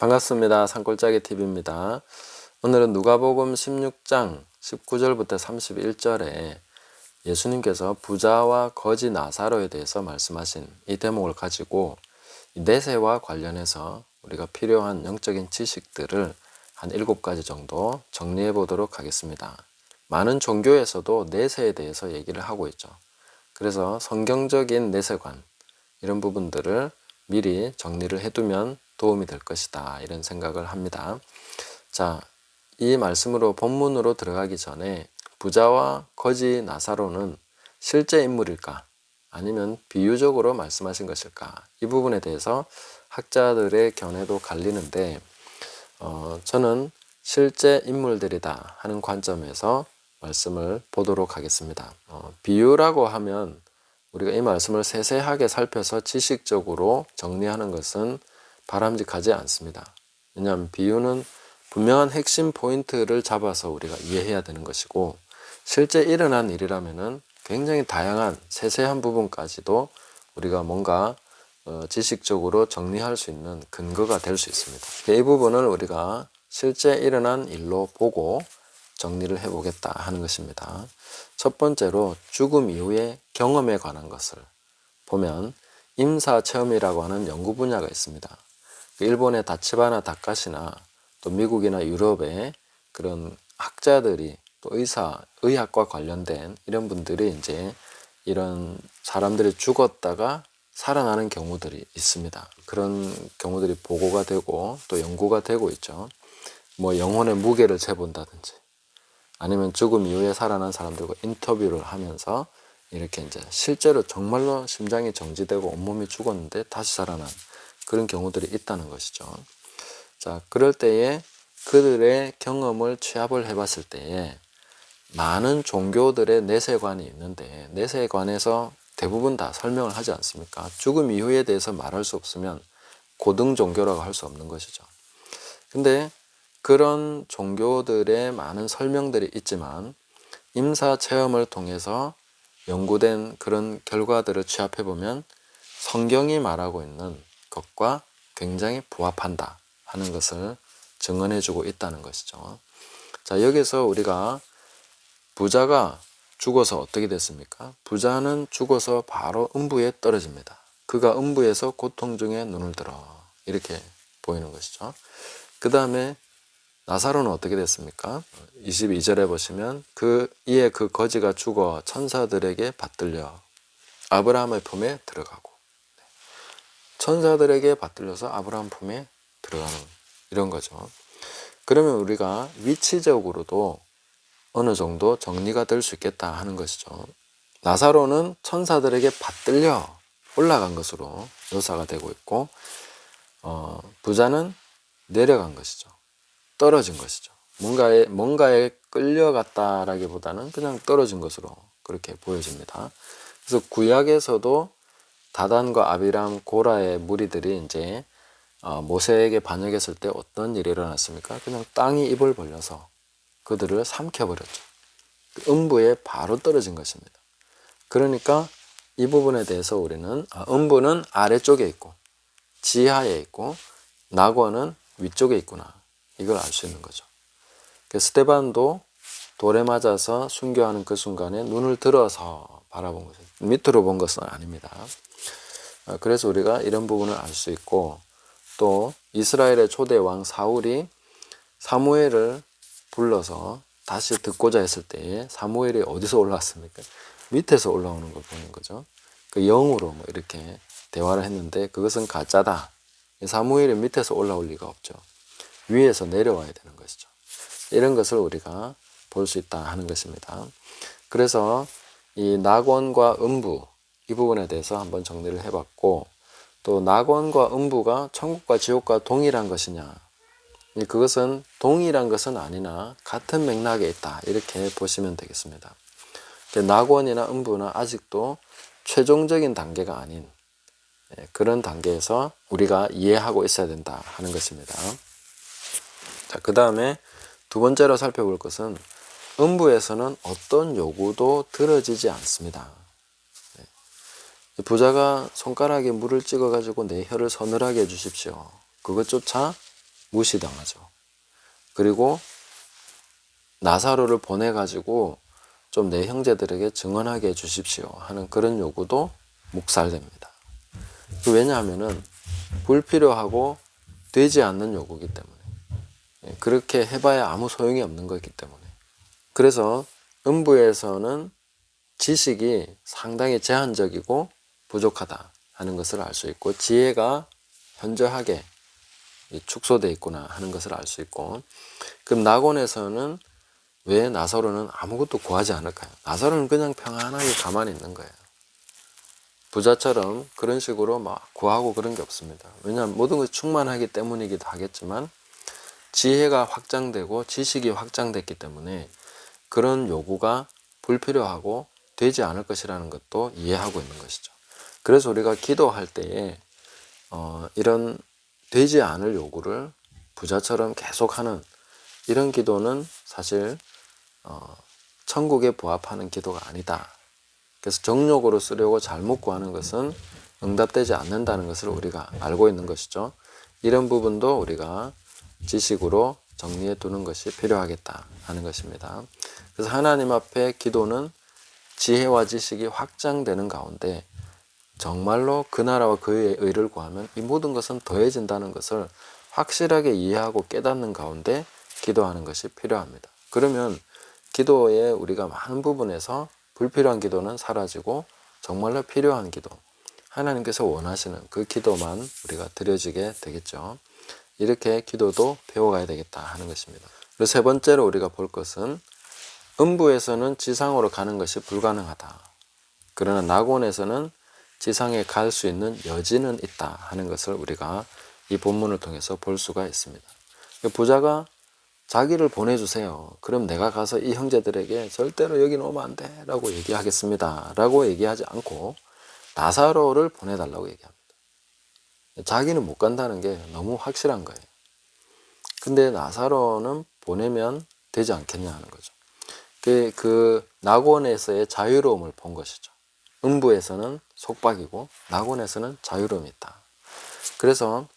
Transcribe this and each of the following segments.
반갑습니다. 산골짜기 TV입니다. 오늘은 누가복음 16장 19절부터 31절에 예수님께서 부자와 거지 나사로에 대해서 말씀하신 이 대목을 가지고 내세와 관련해서 우리가 필요한 영적인 지식들을 한 7가지 정도 정리해 보도록 하겠습니다. 많은 종교에서도 내세에 대해서 얘기를 하고 있죠. 그래서 성경적인 내세관 이런 부분들을 미리 정리를 해두면 도움이 될 것이다 이런 생각을 합니다. 자, 이 말씀으로 본문으로 들어가기 전에 부자와 거지 나사로는 실제 인물일까 아니면 비유적으로 말씀하신 것일까 이 부분에 대해서 학자들의 견해도 갈리는데 저는 실제 인물들이다 하는 관점에서 말씀을 보도록 하겠습니다. 비유라고 하면 우리가 이 말씀을 세세하게 살펴서 지식적으로 정리하는 것은 바람직하지 않습니다. 왜냐하면 비유는 분명한 핵심 포인트를 잡아서 우리가 이해해야 되는 것이고 실제 일어난 일이라면 굉장히 다양한 세세한 부분까지도 우리가 뭔가 지식적으로 정리할 수 있는 근거가 될 수 있습니다. 이 부분을 우리가 실제 일어난 일로 보고 정리를 해보겠다 하는 것입니다. 첫 번째로 죽음 이후의 경험에 관한 것을 보면 임사체험이라고 하는 연구 분야가 있습니다. 일본의 다치바나 다카시나 또 미국이나 유럽의 그런 학자들이 또 의학과 관련된 이런 분들이 이제 이런 사람들이 죽었다가 살아나는 경우들이 있습니다. 그런 경우들이 보고가 되고 또 연구가 되고 있죠. 뭐 영혼의 무게를 재본다든지 아니면 죽음 이후에 살아난 사람들과 인터뷰를 하면서 이렇게 이제 실제로 정말로 심장이 정지되고 온몸이 죽었는데 다시 살아난 그런 경우들이 있다는 것이죠. 자, 그럴 때에 그들의 경험을 취합을 해봤을 때에 많은 종교들의 내세관이 있는데 내세관에서 대부분 다 설명을 하지 않습니까? 죽음 이후에 대해서 말할 수 없으면 고등 종교라고 할 수 없는 것이죠. 근데 그런 종교들의 많은 설명들이 있지만 임사 체험을 통해서 연구된 그런 결과들을 취합해보면 성경이 말하고 있는 것과 굉장히 부합한다 하는 것을 증언해주고 있다는 것이죠. 자, 여기서 우리가 부자가 죽어서 어떻게 됐습니까? 부자는 죽어서 바로 음부에 떨어집니다. 그가 음부에서 고통 중에 눈을 들어 이렇게 보이는 것이죠. 그 다음에 나사로는 어떻게 됐습니까? 22절에 보시면 이에 그 거지가 죽어 천사들에게 받들려 아브라함의 품에 들어가고 천사들에게 받들려서 아브라함 품에 들어가는 이런 거죠. 그러면 우리가 위치적으로도 어느 정도 정리가 될 수 있겠다 하는 것이죠. 나사로는 천사들에게 받들려 올라간 것으로 묘사가 되고 있고 부자는 내려간 것이죠. 떨어진 것이죠. 뭔가에 끌려갔다라기보다는 그냥 떨어진 것으로 그렇게 보여집니다. 그래서 구약에서도 다단과 아비람, 고라의 무리들이 이제 모세에게 반역했을 때 어떤 일이 일어났습니까? 그냥 땅이 입을 벌려서 그들을 삼켜버렸죠. 음부에 바로 떨어진 것입니다. 그러니까 이 부분에 대해서 우리는 음부는 아래쪽에 있고 지하에 있고 낙원은 위쪽에 있구나. 이걸 알 수 있는 거죠. 스데반도 돌에 맞아서 순교하는 그 순간에 눈을 들어서 바라본 것은 밑으로 본 것은 아닙니다. 그래서 우리가 이런 부분을 알 수 있고 또 이스라엘의 초대 왕 사울이 사무엘을 불러서 다시 듣고자 했을 때에 사무엘이 어디서 올라왔습니까? 밑에서 올라오는 걸 보는 거죠. 그 영으로 뭐 이렇게 대화를 했는데 그것은 가짜다. 사무엘이 밑에서 올라올 리가 없죠. 위에서 내려와야 되는 것이죠. 이런 것을 우리가 볼 수 있다 하는 것입니다. 그래서 이 낙원과 음부 이 부분에 대해서 한번 정리를 해봤고 또 낙원과 음부가 천국과 지옥과 동일한 것이냐 그것은 동일한 것은 아니나 같은 맥락에 있다 이렇게 보시면 되겠습니다. 낙원이나 음부는 아직도 최종적인 단계가 아닌 그런 단계에서 우리가 이해하고 있어야 된다 하는 것입니다. 자, 그 다음에 두 번째로 살펴볼 것은 음부에서는 어떤 요구도 들어지지 않습니다. 부자가 손가락에 물을 찍어 가지고 내 혀를 서늘하게 해주십시오. 그것조차 무시당하죠. 그리고 나사로를 보내가지고 좀 내 형제들에게 증언하게 해주십시오 하는 그런 요구도 묵살됩니다. 왜냐하면은 불필요하고 되지 않는 요구이기 때문에, 그렇게 해봐야 아무 소용이 없는 거기 때문에. 그래서 음부에서는 지식이 상당히 제한적이고 부족하다 하는 것을 알 수 있고, 지혜가 현저하게 축소되어 있구나 하는 것을 알 수 있고, 그럼 낙원에서는 왜 나사로는 아무것도 구하지 않을까요? 나사로는 그냥 평안하게 가만히 있는 거예요. 부자처럼 그런 식으로 막 구하고 그런 게 없습니다. 왜냐하면 모든 것이 충만하기 때문이기도 하겠지만, 지혜가 확장되고 지식이 확장됐기 때문에 그런 요구가 불필요하고 되지 않을 것이라는 것도 이해하고 있는 것이죠. 그래서 우리가 기도할 때에 이런 되지 않을 요구를 부자처럼 계속하는 이런 기도는 사실 천국에 부합하는 기도가 아니다. 그래서 정욕으로 쓰려고 잘못 구하는 것은 응답되지 않는다는 것을 우리가 알고 있는 것이죠. 이런 부분도 우리가 지식으로 정리해 두는 것이 필요하겠다 하는 것입니다. 그래서 하나님 앞에 기도는 지혜와 지식이 확장되는 가운데 정말로 그 나라와 그의 의를 구하면 이 모든 것은 더해진다는 것을 확실하게 이해하고 깨닫는 가운데 기도하는 것이 필요합니다. 그러면 기도에 우리가 많은 부분에서 불필요한 기도는 사라지고 정말로 필요한 기도, 하나님께서 원하시는 그 기도만 우리가 드려지게 되겠죠. 이렇게 기도도 배워가야 되겠다 하는 것입니다. 그리고 세 번째로 우리가 볼 것은 음부에서는 지상으로 가는 것이 불가능하다. 그러나 낙원에서는 지상에 갈 수 있는 여지는 있다 하는 것을 우리가 이 본문을 통해서 볼 수가 있습니다. 부자가 자기를 보내주세요. 그럼 내가 가서 이 형제들에게 절대로 여기는 오면 안 돼 라고 얘기하겠습니다 라고 얘기하지 않고 나사로를 보내달라고 얘기합니다. 자기는 못 간다는 게 너무 확실한 거예요. 근데 나사로는 보내면 되지 않겠냐 하는 거죠. 그 낙원에서의 자유로움을 본 것이죠. 음부에서는 속박이고 낙원에서는 자유로움이 있다. 그래서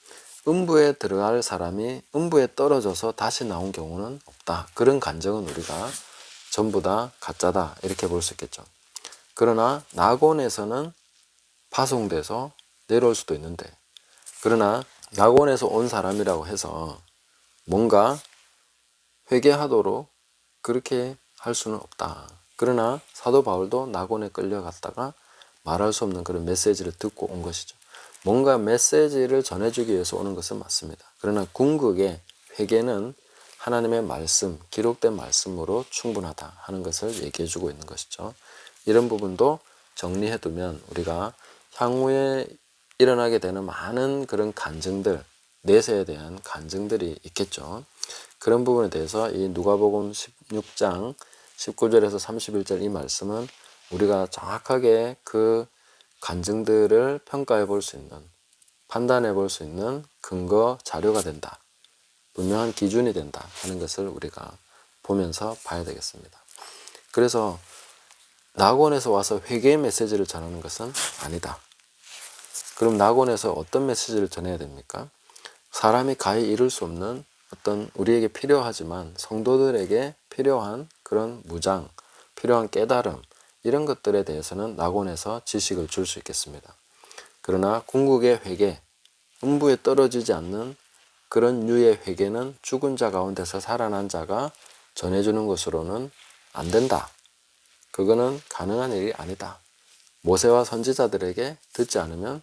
음부에 들어갈 사람이 음부에 떨어져서 다시 나온 경우는 없다. 그런 간증은 우리가 전부 다 가짜다 이렇게 볼 수 있겠죠. 그러나 낙원에서는 파송돼서 내려올 수도 있는데, 그러나 낙원에서 온 사람이라고 해서 뭔가 회개하도록 그렇게 할 수는 없다. 그러나 사도 바울도 낙원에 끌려갔다가 말할 수 없는 그런 메시지를 듣고 온 것이죠. 뭔가 메시지를 전해주기 위해서 오는 것은 맞습니다. 그러나 궁극의 회개는 하나님의 말씀, 기록된 말씀으로 충분하다 하는 것을 얘기해주고 있는 것이죠. 이런 부분도 정리해두면 우리가 향후에 일어나게 되는 많은 그런 간증들, 내세에 대한 간증들이 있겠죠. 그런 부분에 대해서 이 누가복음 16장 19절에서 31절 이 말씀은 우리가 정확하게 그 간증들을 평가해 볼 수 있는, 판단해 볼 수 있는 근거 자료가 된다. 분명한 기준이 된다 하는 것을 우리가 보면서 봐야 되겠습니다. 그래서 낙원에서 와서 회개의 메시지를 전하는 것은 아니다. 그럼 낙원에서 어떤 메시지를 전해야 됩니까? 사람이 가히 이룰 수 없는 어떤 우리에게 필요하지만 성도들에게 필요한 그런 무장, 필요한 깨달음, 이런 것들에 대해서는 낙원에서 지식을 줄 수 있겠습니다. 그러나 궁극의 회개, 음부에 떨어지지 않는 그런 류의 회개는 죽은 자 가운데서 살아난 자가 전해주는 것으로는 안 된다. 그거는 가능한 일이 아니다. 모세와 선지자들에게 듣지 않으면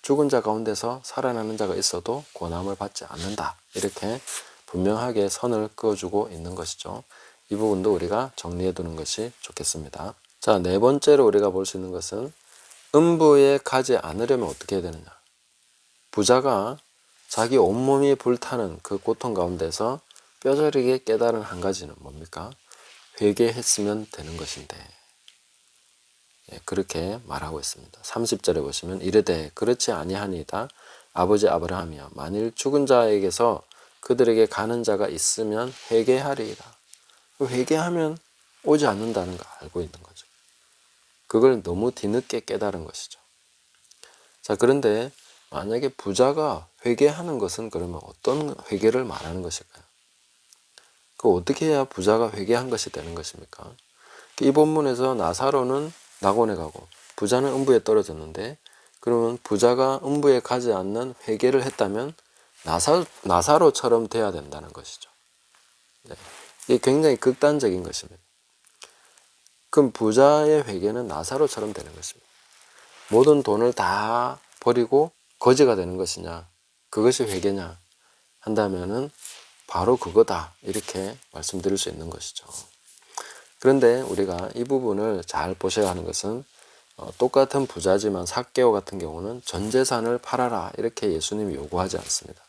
죽은 자 가운데서 살아나는 자가 있어도 고난을 받지 않는다. 이렇게 분명하게 선을 그어주고 있는 것이죠. 이 부분도 우리가 정리해 두는 것이 좋겠습니다. 자, 네 번째로 우리가 볼 수 있는 것은 음부에 가지 않으려면 어떻게 해야 되느냐. 부자가 자기 온몸이 불타는 그 고통 가운데서 뼈저리게 깨달은 한 가지는 뭡니까? 회개했으면 되는 것인데, 그렇게 말하고 있습니다. 30절에 보시면 이르되 그렇지 아니하니이다. 아버지 아브라함이여 만일 죽은 자에게서 그들에게 가는 자가 있으면 회개하리이다. 회개하면 오지 않는다는 거 알고 있는 거죠. 그걸 너무 뒤늦게 깨달은 것이죠. 자, 그런데 만약에 부자가 회개하는 것은 그러면 어떤 회개를 말하는 것일까요? 그 어떻게 해야 부자가 회개한 것이 되는 것입니까? 이 본문에서 나사로는 낙원에 가고 부자는 음부에 떨어졌는데, 그러면 부자가 음부에 가지 않는 회개를 했다면 나사로처럼 돼야 된다는 것이죠. 네. 이게 굉장히 극단적인 것입니다. 그럼 부자의 회개는 나사로처럼 되는 것입니다. 모든 돈을 다 버리고 거지가 되는 것이냐, 그것이 회개냐 한다면은 바로 그거다, 이렇게 말씀드릴 수 있는 것이죠. 그런데 우리가 이 부분을 잘 보셔야 하는 것은, 똑같은 부자지만 삭개오 같은 경우는 전 재산을 팔아라, 이렇게 예수님이 요구하지 않습니다.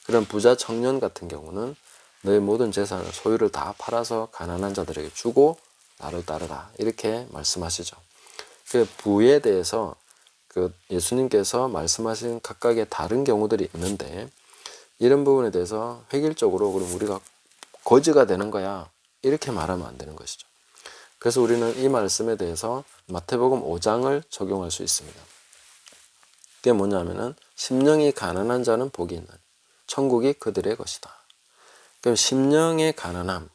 그런 부자 청년 같은 경우는 너의 모든 재산을, 소유를 다 팔아서 가난한 자들에게 주고 나를 따르라, 이렇게 말씀하시죠. 그 부에 대해서 예수님께서 말씀하신 각각의 다른 경우들이 있는데, 이런 부분에 대해서 획일적으로 그럼 우리가 거지가 되는 거야, 이렇게 말하면 안 되는 것이죠. 그래서 우리는 이 말씀에 대해서 마태복음 5장을 적용할 수 있습니다. 그게 뭐냐면은 심령이 가난한 자는 복이 있나니 천국이 그들의 것이다. 그럼 심령의 가난함,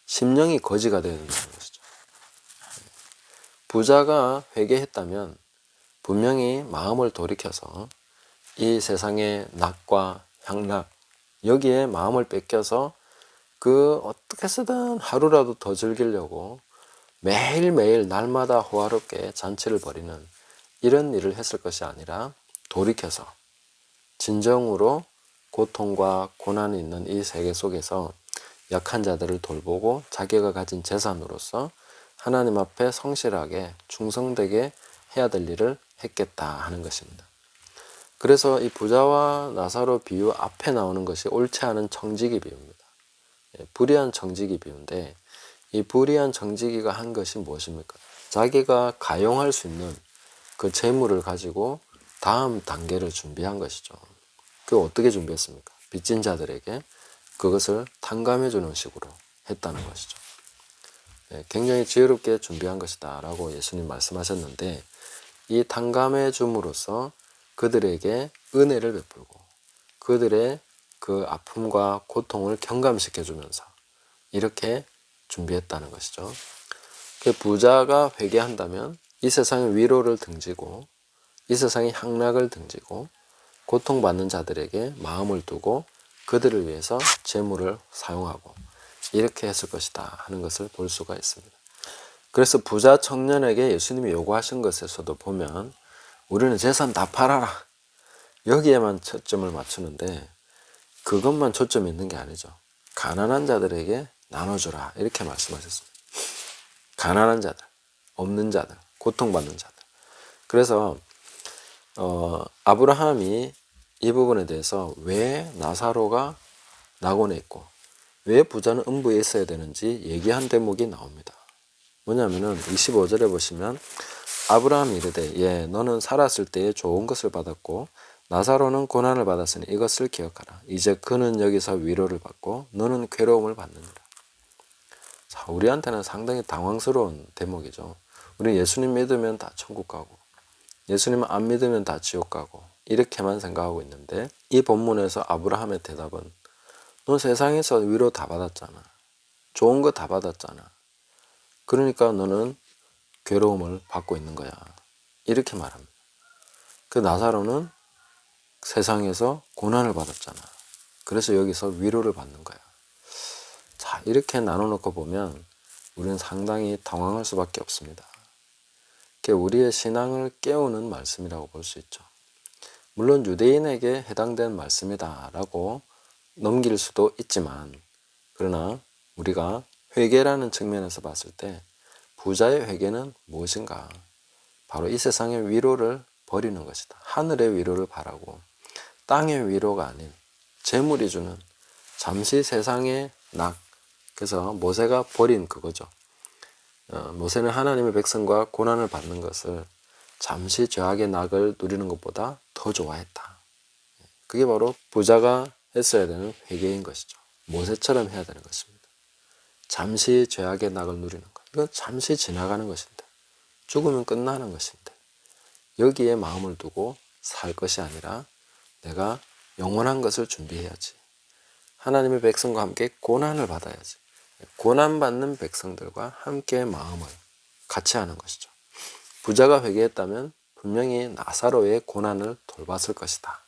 심령이 거지가 되어야 된다는 것이죠. 부자가 회개했다면 분명히 마음을 돌이켜서 이 세상의 낙과 향락, 여기에 마음을 뺏겨서 어떻게 해서든 하루라도 더 즐기려고 매일매일 날마다 호화롭게 잔치를 벌이는 이런 일을 했을 것이 아니라, 돌이켜서 진정으로 고통과 고난이 있는 이 세계 속에서 약한 자들을 돌보고 자기가 가진 재산으로서 하나님 앞에 성실하게 충성되게 해야 될 일을 했겠다 하는 것입니다. 그래서 이 부자와 나사로 비유 앞에 나오는 것이 옳지 않은 청지기 비유입니다. 불의한 청지기 비유인데, 이 불의한 청지기가 한 것이 무엇입니까? 자기가 가용할 수 있는 그 재물을 가지고 다음 단계를 준비한 것이죠. 그걸 어떻게 준비했습니까? 빚진 자들에게 그것을 탕감해 주는 식으로 했다는 것이죠. 굉장히 지혜롭게 준비한 것이다 라고 예수님 말씀하셨는데, 이 탕감해 줌으로써 그들에게 은혜를 베풀고 그들의 그 아픔과 고통을 경감시켜 주면서 이렇게 준비했다는 것이죠. 그 부자가 회개한다면 이 세상의 위로를 등지고 이 세상의 향락을 등지고 고통받는 자들에게 마음을 두고 그들을 위해서 재물을 사용하고 이렇게 했을 것이다 하는 것을 볼 수가 있습니다. 그래서 부자 청년에게 예수님이 요구하신 것에서도 보면, 우리는 재산 다 팔아라, 여기에만 초점을 맞추는데 그것만 초점이 있는 게 아니죠. 가난한 자들에게 나눠주라, 이렇게 말씀하셨습니다. 가난한 자들, 없는 자들, 고통받는 자들. 그래서 아브라함이 이 부분에 대해서 왜 나사로가 낙원에 있고 왜 부자는 음부에 있어야 되는지 얘기한 대목이 나옵니다. 뭐냐면은 25절에 보시면, 아브라함이 이르되 예 너는 살았을 때에 좋은 것을 받았고 나사로는 고난을 받았으니 이것을 기억하라. 이제 그는 여기서 위로를 받고 너는 괴로움을 받느니라. 자, 우리한테는 상당히 당황스러운 대목이죠. 우리 예수님 믿으면 다 천국 가고 예수님 안 믿으면 다 지옥 가고 이렇게만 생각하고 있는데, 이 본문에서 아브라함의 대답은 너 세상에서 위로 다 받았잖아. 좋은 거 다 받았잖아. 그러니까 너는 괴로움을 받고 있는 거야. 이렇게 말합니다. 그 나사로는 세상에서 고난을 받았잖아. 그래서 여기서 위로를 받는 거야. 자, 이렇게 나눠놓고 보면 우리는 상당히 당황할 수밖에 없습니다. 그게 우리의 신앙을 깨우는 말씀이라고 볼 수 있죠. 물론 유대인에게 해당되는 말씀이다 라고 넘길 수도 있지만, 그러나 우리가 회개라는 측면에서 봤을 때 부자의 회개는 무엇인가? 바로 이 세상의 위로를 버리는 것이다. 하늘의 위로를 바라고 땅의 위로가 아닌 재물이 주는 잠시 세상의 낙, 그래서 모세가 버린 그거죠. 모세는 하나님의 백성과 고난을 받는 것을 잠시 죄악의 낙을 누리는 것보다 더 좋아했다. 그게 바로 부자가 했어야 되는 회개인 것이죠. 모세처럼 해야 되는 것입니다. 잠시 죄악의 낙을 누리는 것, 이건 잠시 지나가는 것인데, 죽으면 끝나는 것인데 여기에 마음을 두고 살 것이 아니라 내가 영원한 것을 준비해야지. 하나님의 백성과 함께 고난을 받아야지. 고난받는 백성들과 함께 마음을 같이 하는 것이죠. 부자가 회개했다면 분명히 나사로의 고난을 돌봤을 것이다.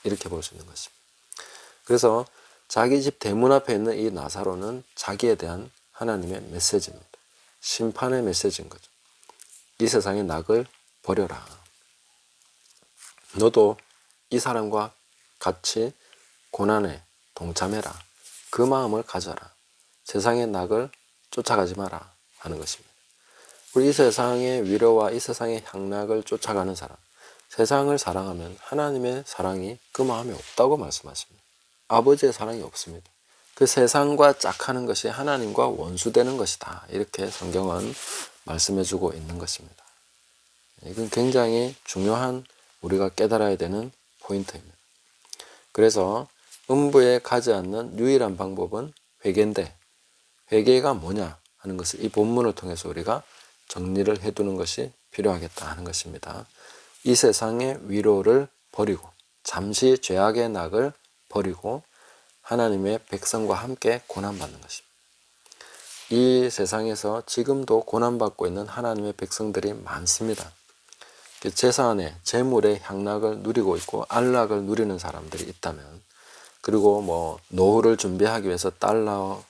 이렇게 볼 수 있는 것입니다. 그래서 자기 집 대문 앞에 있는 이 나사로는 자기에 대한 하나님의 메시지입니다. 심판의 메시지인 거죠. 이 세상의 낙을 버려라. 너도 이 사람과 같이 고난에 동참해라. 그 마음을 가져라. 세상의 낙을 쫓아가지 마라 하는 것입니다. 우리 이 세상의 위로와 이 세상의 향락을 쫓아가는 사람, 세상을 사랑하면 하나님의 사랑이 그 마음에 없다고 말씀하십니다. 아버지의 사랑이 없습니다. 그 세상과 짝하는 것이 하나님과 원수되는 것이다. 이렇게 성경은 말씀해주고 있는 것입니다. 이건 굉장히 중요한 우리가 깨달아야 되는 포인트입니다. 그래서 음부에 가지 않는 유일한 방법은 회개인데, 회개가 뭐냐 하는 것을 이 본문을 통해서 우리가 정리를 해두는 것이 필요하겠다 하는 것입니다. 이 세상의 위로를 버리고 잠시 죄악의 낙을 버리고 하나님의 백성과 함께 고난받는 것입니다. 이 세상에서 지금도 고난받고 있는 하나님의 백성들이 많습니다. 재산에 재물의 향락을 누리고 있고 안락을 누리는 사람들이 있다면, 그리고 노후를 준비하기 위해서 달러,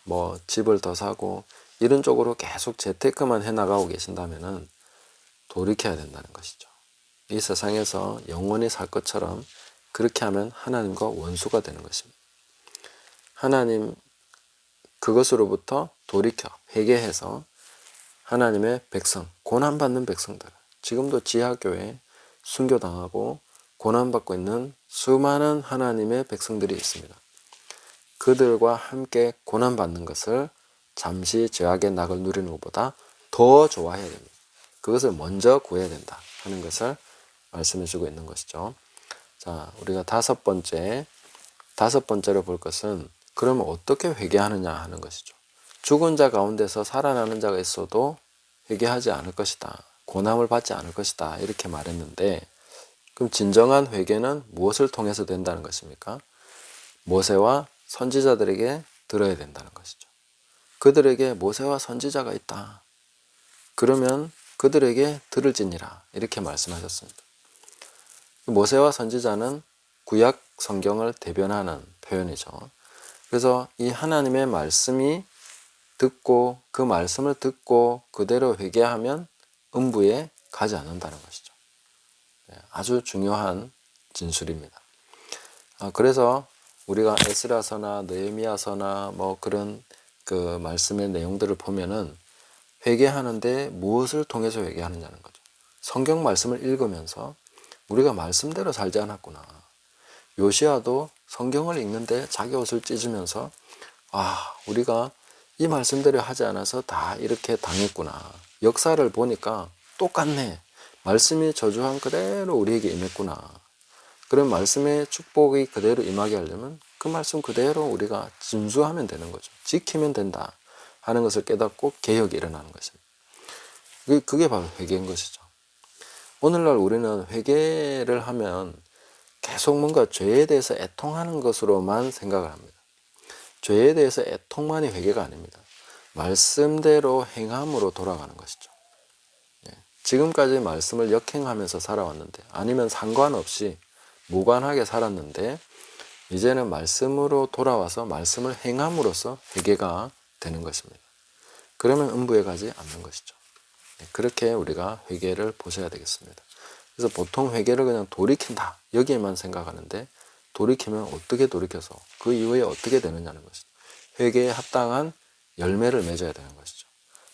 집을 더 사고 이런 쪽으로 계속 재테크만 해나가고 계신다면은 돌이켜야 된다는 것이죠. 이 세상에서 영원히 살 것처럼 그렇게 하면 하나님과 원수가 되는 것입니다. 하나님 그것으로부터 돌이켜 회개해서 하나님의 백성, 고난받는 백성들, 지금도 지하교회 순교당하고 고난받고 있는 수많은 하나님의 백성들이 있습니다. 그들과 함께 고난받는 것을 잠시 죄악의 낙을 누리는 것보다 더 좋아해야 됩니다. 그것을 먼저 구해야 된다 하는 것을 말씀해 주고 있는 것이죠. 자, 우리가 다섯 번째로 볼 것은 그러면 어떻게 회개하느냐 하는 것이죠. 죽은 자 가운데서 살아나는 자가 있어도 회개하지 않을 것이다. 고난을 받지 않을 것이다. 이렇게 말했는데, 그럼 진정한 회개는 무엇을 통해서 된다는 것입니까? 모세와 선지자들에게 들어야 된다는 것이죠. 그들에게 모세와 선지자가 있다. 그러면 그들에게 들을지니라. 이렇게 말씀하셨습니다. 모세와 선지자는 구약 성경을 대변하는 표현이죠. 그래서 이 하나님의 말씀이 듣고 그 말씀을 듣고 그대로 회개하면 음부에 가지 않는다는 것이죠. 아주 중요한 진술입니다. 그래서 우리가 에스라서나 느헤미야서나 그런 그 말씀의 내용들을 보면은 회개하는데 무엇을 통해서 회개하느냐는 거죠. 성경 말씀을 읽으면서 우리가 말씀대로 살지 않았구나. 요시야도 성경을 읽는데 자기 옷을 찢으면서 우리가 이 말씀대로 하지 않아서 다 이렇게 당했구나. 역사를 보니까 똑같네. 말씀이 저주한 그대로 우리에게 임했구나. 그런 말씀의 축복이 그대로 임하게 하려면 그 말씀 그대로 우리가 준수하면 되는 거죠. 지키면 된다 하는 것을 깨닫고 개혁이 일어나는 것입니다. 그게 바로 회개인 것이죠. 오늘날 우리는 회개를 하면 계속 뭔가 죄에 대해서 애통하는 것으로만 생각을 합니다. 죄에 대해서 애통만이 회개가 아닙니다. 말씀대로 행함으로 돌아가는 것이죠. 지금까지 말씀을 역행하면서 살아왔는데, 아니면 상관없이 무관하게 살았는데, 이제는 말씀으로 돌아와서 말씀을 행함으로써 회개가 되는 것입니다. 그러면 음부에 가지 않는 것이죠. 그렇게 우리가 회개를 보셔야 되겠습니다. 그래서 보통 회개를 그냥 돌이킨다 여기에만 생각하는데, 돌이키면 어떻게 돌이켜서 그 이후에 어떻게 되느냐는 것이죠. 회개에 합당한 열매를 맺어야 되는 것이죠.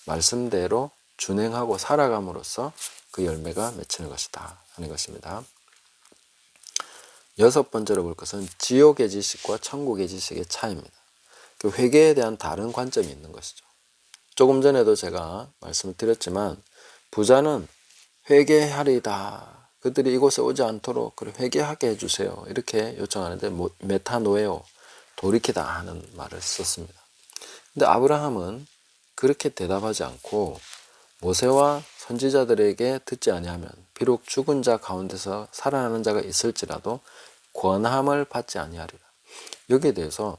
말씀대로 준행하고 살아감으로써 그 열매가 맺히는 것이다 하는 것입니다. 여섯 번째로 볼 것은 지옥의 지식과 천국의 지식의 차이입니다. 그 회개에 대한 다른 관점이 있는 것이죠. 조금 전에도 제가 말씀을 드렸지만, 부자는 회개하리다. 그들이 이곳에 오지 않도록 회개하게 해주세요. 이렇게 요청하는데 메타노에오, 돌이키다 하는 말을 썼습니다. 근데 아브라함은 그렇게 대답하지 않고 모세와 선지자들에게 듣지 아니하면 비록 죽은 자 가운데서 살아나는 자가 있을지라도 권함을 받지 아니하리라. 여기에 대해서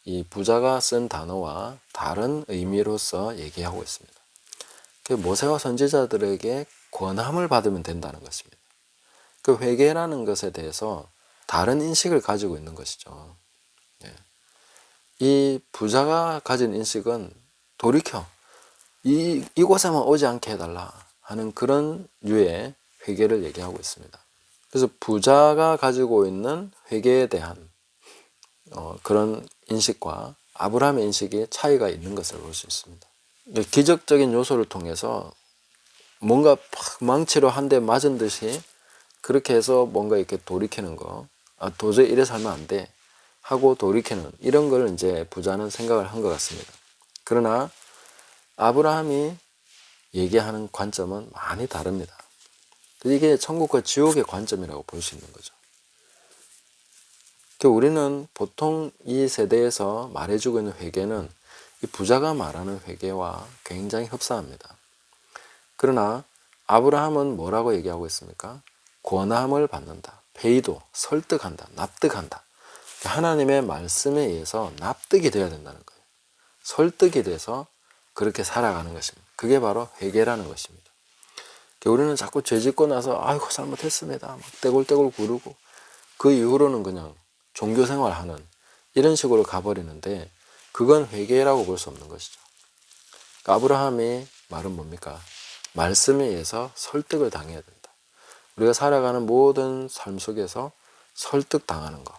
이 부자가 쓴 단어와 다른 의미로서 얘기하고 있습니다. 그 모세와 선지자들에게 권함을 받으면 된다는 것입니다. 그 회개라는 것에 대해서 다른 인식을 가지고 있는 것이죠. 이 부자가 가진 인식은 돌이켜 이곳에만 오지 않게 해달라 하는 그런 류의 회개를 얘기하고 있습니다. 그래서 부자가 가지고 있는 회개에 대한 그런 인식과 아브라함의 인식이 차이가 있는 것을 볼 수 있습니다. 기적적인 요소를 통해서 뭔가 팍 망치로 한 대 맞은 듯이 그렇게 해서 뭔가 이렇게 돌이키는 거, 도저히 이래 살면 안 돼 하고 돌이키는 이런 걸 이제 부자는 생각을 한 것 같습니다. 그러나 아브라함이 얘기하는 관점은 많이 다릅니다. 이게 천국과 지옥의 관점이라고 볼 수 있는 거죠. 우리는 보통 이 세대에서 말해주고 있는 회개는 이 부자가 말하는 회개와 굉장히 흡사합니다. 그러나 아브라함은 뭐라고 얘기하고 있습니까? 권함을 받는다. 페이도, 설득한다. 납득한다. 하나님의 말씀에 의해서 납득이 되어야 된다는 거예요. 설득이 돼서 그렇게 살아가는 것입니다. 그게 바로 회개라는 것입니다. 우리는 자꾸 죄 짓고 나서 아이고 잘못했습니다. 막 떼굴떼굴 구르고 그 이후로는 그냥 종교생활하는 이런 식으로 가버리는데 그건 회개라고 볼 수 없는 것이죠. 아브라함의 말은 뭡니까? 말씀에 의해서 설득을 당해야 된다. 우리가 살아가는 모든 삶 속에서 설득당하는 것,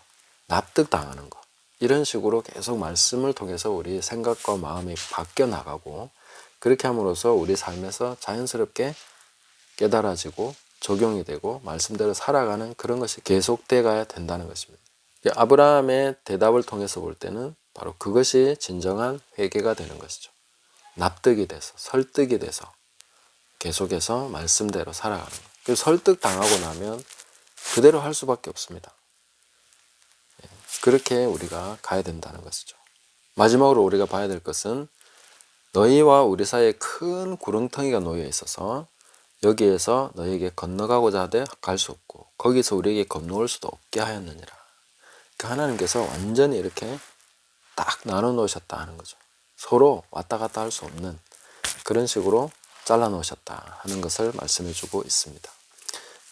납득당하는 것 이런 식으로 계속 말씀을 통해서 우리 생각과 마음이 바뀌어 나가고 그렇게 함으로써 우리 삶에서 자연스럽게 깨달아지고 적용이 되고 말씀대로 살아가는 그런 것이 계속돼 가야 된다는 것입니다. 아브라함의 대답을 통해서 볼 때는 바로 그것이 진정한 회개가 되는 것이죠. 납득이 돼서 설득이 돼서 계속해서 말씀대로 살아가는 것. 그래서 설득당하고 나면 그대로 할 수밖에 없습니다. 그렇게 우리가 가야 된다는 것이죠. 마지막으로 우리가 봐야 될 것은 너희와 우리 사이에 큰 구렁텅이가 놓여 있어서 여기에서 너희에게 건너가고자 하되 갈 수 없고 거기서 우리에게 건너올 수도 없게 하였느니라. 하나님께서 완전히 이렇게 딱 나눠 놓으셨다 하는 거죠. 서로 왔다 갔다 할 수 없는 그런 식으로 잘라 놓으셨다 하는 것을 말씀해 주고 있습니다.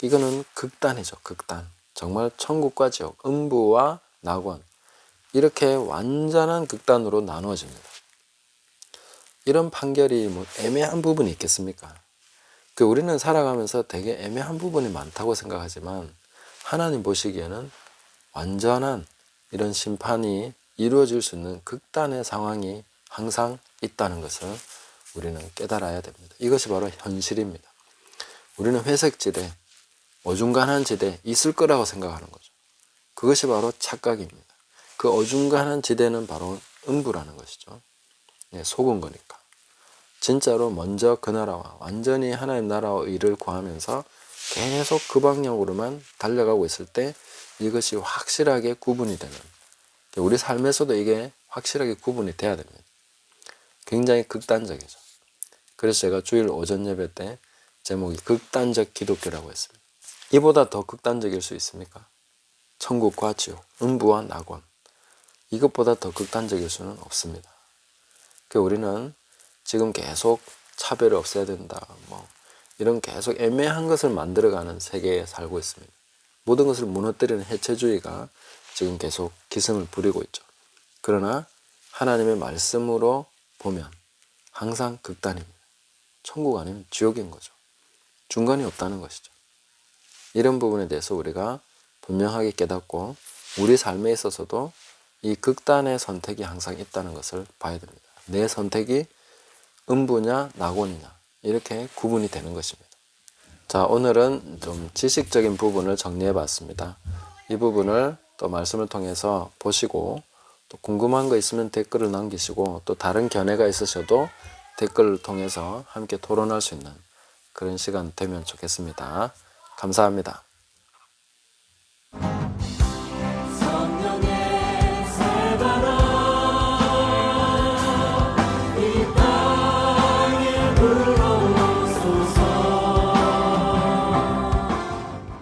이거는 극단이죠. 극단. 정말 천국과 지옥, 음부와 낙원 이렇게 완전한 극단으로 나누어집니다. 이런 판결이 뭐 애매한 부분이 있겠습니까? 우리는 살아가면서 되게 애매한 부분이 많다고 생각하지만 하나님 보시기에는 완전한 이런 심판이 이루어질 수 있는 극단의 상황이 항상 있다는 것을 우리는 깨달아야 됩니다. 이것이 바로 현실입니다. 우리는 회색지대, 어중간한 지대 있을 거라고 생각하는 거죠. 그것이 바로 착각입니다. 그 어중간한 지대는 바로 음부라는 것이죠. 속은 거니까. 진짜로 먼저 그 나라와 완전히 하나님 나라와 의를 구하면서 계속 그 방향으로만 달려가고 있을 때 이것이 확실하게 구분이 되는, 우리 삶에서도 이게 확실하게 구분이 돼야 됩니다. 굉장히 극단적이죠. 그래서 제가 주일 오전 예배 때 제목이 극단적 기독교라고 했습니다. 이보다 더 극단적일 수 있습니까? 천국과 지옥, 음부와 낙원 이것보다 더 극단적일 수는 없습니다. 우리는 지금 계속 차별을 없애야 된다 이런 계속 애매한 것을 만들어가는 세계에 살고 있습니다. 모든 것을 무너뜨리는 해체주의가 지금 계속 기승을 부리고 있죠. 그러나 하나님의 말씀으로 보면 항상 극단입니다. 천국 아니면 지옥인 거죠. 중간이 없다는 것이죠. 이런 부분에 대해서 우리가 분명하게 깨닫고 우리 삶에 있어서도 이 극단의 선택이 항상 있다는 것을 봐야 됩니다. 내 선택이 음부냐 낙원이냐 이렇게 구분이 되는 것입니다. 자, 오늘은 좀 지식적인 부분을 정리해 봤습니다. 이 부분을 또 말씀을 통해서 보시고 또 궁금한 거 있으면 댓글을 남기시고 또 다른 견해가 있으셔도 댓글을 통해서 함께 토론할 수 있는 그런 시간 되면 좋겠습니다. 감사합니다.